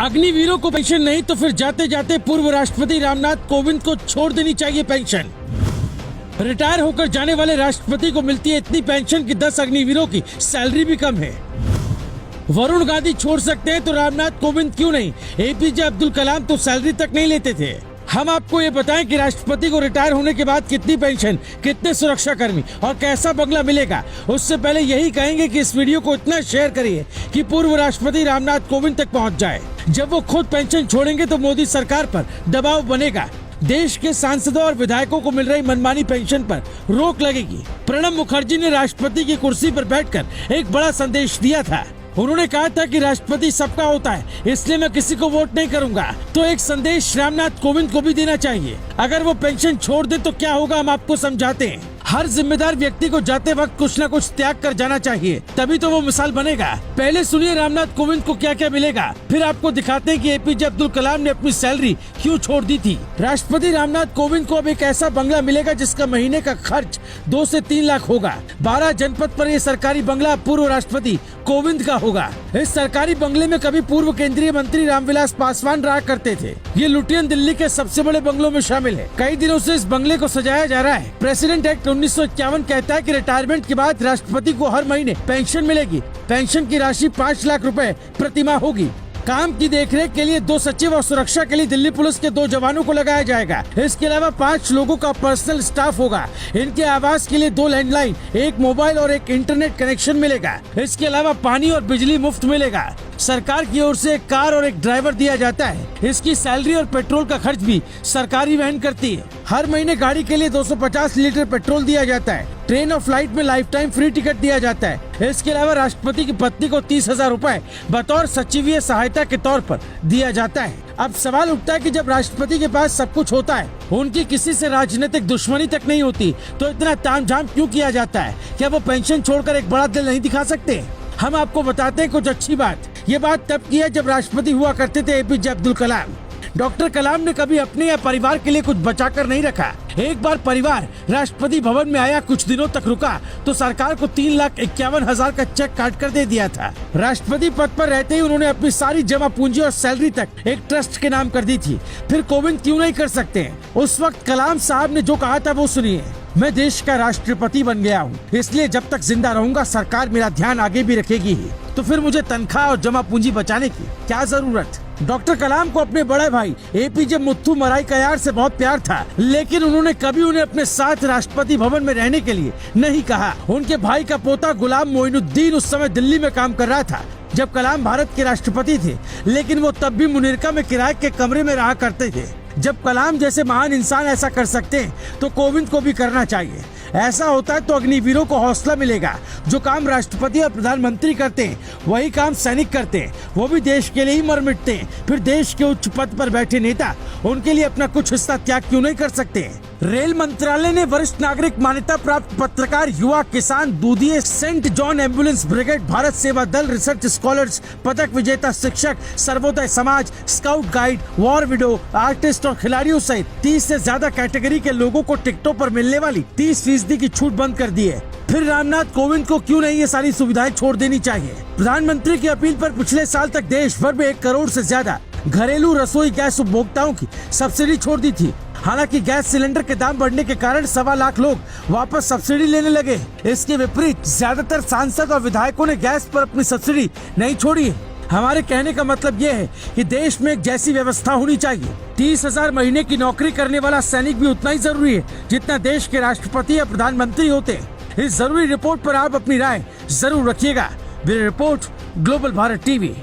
अग्निवीरों को पेंशन नहीं तो फिर जाते जाते पूर्व राष्ट्रपति रामनाथ कोविंद को छोड़ देनी चाहिए पेंशन। रिटायर होकर जाने वाले राष्ट्रपति को मिलती है इतनी पेंशन कि 10 अग्निवीरों की सैलरी भी कम है। वरुण गांधी छोड़ सकते हैं तो रामनाथ कोविंद क्यों नहीं? एपीजे अब्दुल कलाम तो सैलरी तक नहीं लेते थे। हम आपको ये बताएं कि राष्ट्रपति को रिटायर होने के बाद कितनी पेंशन, कितने सुरक्षा कर्मी और कैसा बंगला मिलेगा। उससे पहले यही कहेंगे कि इस वीडियो को इतना शेयर करिए कि पूर्व राष्ट्रपति रामनाथ कोविंद तक पहुंच जाए। जब वो खुद पेंशन छोड़ेंगे तो मोदी सरकार पर दबाव बनेगा। देश के सांसदों और विधायकों को मिल रही मनमानी पेंशन पर रोक लगेगी। प्रणब मुखर्जी ने राष्ट्रपति की कुर्सी पर बैठकर एक बड़ा संदेश दिया था। उन्होंने कहा था कि राष्ट्रपति सबका होता है, इसलिए मैं किसी को वोट नहीं करूंगा। तो एक संदेश रामनाथ कोविंद को भी देना चाहिए। अगर वो पेंशन छोड़ दे तो क्या होगा, हम आपको समझाते हैं। हर जिम्मेदार व्यक्ति को जाते वक्त कुछ न कुछ त्याग कर जाना चाहिए, तभी तो वो मिसाल बनेगा। पहले सुनिए रामनाथ कोविंद को क्या क्या मिलेगा, फिर आपको दिखाते हैं कि एपीजे अब्दुल कलाम ने अपनी सैलरी क्यों छोड़ दी थी। राष्ट्रपति रामनाथ कोविंद को अब एक ऐसा बंगला मिलेगा जिसका महीने का खर्च 2 से 3 लाख होगा। 12 जनपद पर ये सरकारी बंगला पूर्व राष्ट्रपति कोविंद का होगा। इस सरकारी बंगले में कभी पूर्व केंद्रीय मंत्री रामविलास पासवान रहा करते थे। ये लुटियन दिल्ली के सबसे बड़े बंगलों में शामिल है। कई दिनों से इस बंगले को सजाया जा रहा है। प्रेसिडेंट एक्ट 1951 कहता है कि रिटायरमेंट के बाद राष्ट्रपति को हर महीने पेंशन मिलेगी। पेंशन की राशि 5 लाख रुपए प्रति माह होगी। काम की देखरेख के लिए 2 सचिव और सुरक्षा के लिए दिल्ली पुलिस के 2 जवानों को लगाया जाएगा। इसके अलावा 5 लोगों का पर्सनल स्टाफ होगा। इनके आवास के लिए 2 लैंडलाइन, 1 मोबाइल और 1 इंटरनेट कनेक्शन मिलेगा। इसके अलावा पानी और बिजली मुफ्त मिलेगा। सरकार की ओर से एक कार और एक ड्राइवर दिया जाता है। इसकी सैलरी और पेट्रोल का खर्च भी सरकारी वहन करती है। हर महीने गाड़ी के लिए 250 लीटर पेट्रोल दिया जाता है। ट्रेन और फ्लाइट में लाइफ टाइम फ्री टिकट दिया जाता है। इसके अलावा राष्ट्रपति की पत्नी को 30,000 रुपए बतौर सचिवीय सहायता के तौर पर दिया जाता है। अब सवाल उठता है कि जब राष्ट्रपति के पास सब कुछ होता है, उनकी किसी से राजनीतिक दुश्मनी तक नहीं होती, तो इतना तामझाम क्यों किया जाता है? क्या वो पेंशन छोड़कर एक बड़ा दिल नहीं दिखा सकते? हम आपको बताते हैं कुछ अच्छी बात। ये बात तब की है जब राष्ट्रपति हुआ करते थे एपीजे अब्दुल कलाम। डॉक्टर कलाम ने कभी अपने या परिवार के लिए कुछ बचाकर नहीं रखा। एक बार परिवार राष्ट्रपति भवन में आया, कुछ दिनों तक रुका तो सरकार को 3,51,000 का चेक काट कर दे दिया था। राष्ट्रपति पद पर रहते ही उन्होंने अपनी सारी जमा पूंजी और सैलरी तक एक ट्रस्ट के नाम कर दी थी। फिर कोविंद क्यों नहीं कर सकते? उस वक्त कलाम साहब ने जो कहा था वो सुनिए। मैं देश का राष्ट्रपति बन गया हूँ, इसलिए जब तक जिंदा रहूंगा सरकार मेरा ध्यान आगे भी रखेगी ही। तो फिर मुझे तनख्वाह और जमा पूंजी बचाने की क्या जरूरत? डॉक्टर कलाम को अपने बड़े भाई एपीजे मुत्थु मराईकयार से बहुत प्यार था, लेकिन उन्होंने कभी उन्हें अपने साथ राष्ट्रपति भवन में रहने के लिए नहीं कहा। उनके भाई का पोता गुलाम मोइनुद्दीन उस समय दिल्ली में काम कर रहा था जब कलाम भारत के राष्ट्रपति थे, लेकिन वो तब भी मुनीरका में किराए के कमरे में रहा करते थे। जब कलाम जैसे महान इंसान ऐसा कर सकते हैं तो कोविंद को भी करना चाहिए। ऐसा होता है तो अग्निवीरों को हौसला मिलेगा। जो काम राष्ट्रपति और प्रधानमंत्री करते हैं वही काम सैनिक करते हैं। वो भी देश के लिए ही मर मिटते हैं। फिर देश के उच्च पद पर बैठे नेता उनके लिए अपना कुछ हिस्सा त्याग क्यों नहीं कर सकते? रेल मंत्रालय ने वरिष्ठ नागरिक मान्यता प्राप्त पत्रकार, युवा किसान, दूधिए, saint John ambulance brigade, Bharat Seva Dal, research scholars, पदक विजेता शिक्षक, सर्वोदय समाज, scout guide, war widow, artist और खिलाड़ियों सहित 30 से ज्यादा कैटेगरी के लोगों को टिकटों पर मिलने वाली 30% की छूट बंद कर दी है। फिर रामनाथ कोविंद को क्यों नहीं ये सारी सुविधाएं छोड़ देनी चाहिए? प्रधानमंत्री की अपील पर पिछले साल तक देश भर में 1 करोड़ से ज्यादा घरेलू रसोई गैस उपभोक्ताओं की सब्सिडी छोड़ दी थी। हालांकि गैस सिलेंडर के दाम बढ़ने के कारण 1.25 लाख लोग वापस सब्सिडी लेने लगे। इसके विपरीत ज्यादातर सांसद और विधायकों ने गैस पर अपनी सब्सिडी नहीं छोड़ी है। हमारे कहने का मतलब ये है कि देश में एक जैसी व्यवस्था होनी चाहिए। 30,000 महीने की नौकरी करने वाला सैनिक भी उतना ही जरूरी है जितना देश के राष्ट्रपति या प्रधानमंत्री होते हैं। इस जरूरी रिपोर्ट पर आप अपनी राय जरूर रखिएगा। Bureau report, global Bharat TV.